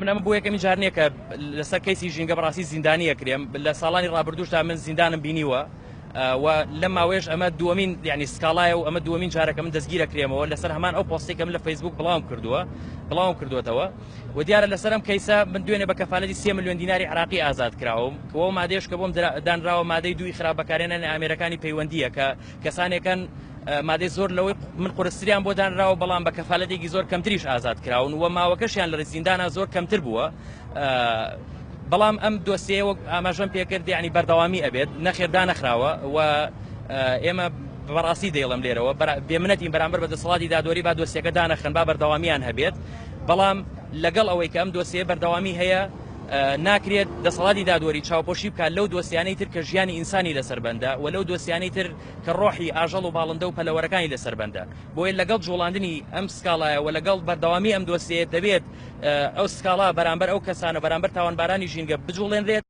منەمە بۆ یەکەمی جار نییە کە لەسەر کەیسی ژینگە بەڕاستی زیندانیە کرێم لە ساڵانی ڕابردووشدا من زیندانم بینیوە و لەم ماوەیەش ئەمە دووەمین یعنی سکاڵایە و ئەمە دووەمین جارەکە من دەستگیرە کرێمەوە لەسەر هەمان ئەو پۆستێکە من لە فەیسبوک بڵاوم کردوێتەوە و دیارە لەسەر ئەم کەیسە من دوێنێ بە کەفالەتی 3 ملیۆن دیناری عراقی ئازاد کراوم کەەوە مادەیەش کە بۆم دانراوە مادەی دووی خراپبەکارێنانی ئامێرەکانی پەیوەندیە کە کەسانێکن مادەی زۆر لەوەی من قورستریان بۆ دانراوە بەڵام بە کەفالەتێکی زۆر کەمتریش ئازاد کراون و ماوەکەشیان لە زیندانە زۆر کەمتر بووە بەڵام ئەم دۆسیە وەک ئاماژەم پێکرد یعنی بەردەوامی ئەبێت نەخێردا نەخراوە و ئێمە بەڕاستی دەیڵم لێرەوە بێمنەتین بەرامبەر بە دەسەڵاتی دادوەری با دۆسیەکە دانەخن با بەردەوامیان هەبێت بەڵام لەگەڵ ئەوەی کە ئەم دۆسیە بەردەوامی هەیە ناکرێت دەسەڵاتی دادوەری چاوپۆشی بکات لەو دۆسیانەی تر کە ژیانی ئینسانی لەسەر بەندە و لەو دۆسیانەی تر کە ڕۆحی ئاژەڵ و باڵندە و پەلەوەرەکانی لەسەر بەندە بۆیە لەگەڵ جوڵاندنی ئەم سکاڵایە و لەگەڵ بەردەوامی ئەم دۆسیە دەبێت ئەو سکاڵا بەرامبەر ئەو کەسانە بەرامبەر تاوانبارانی ژینگە بجوڵێنرێت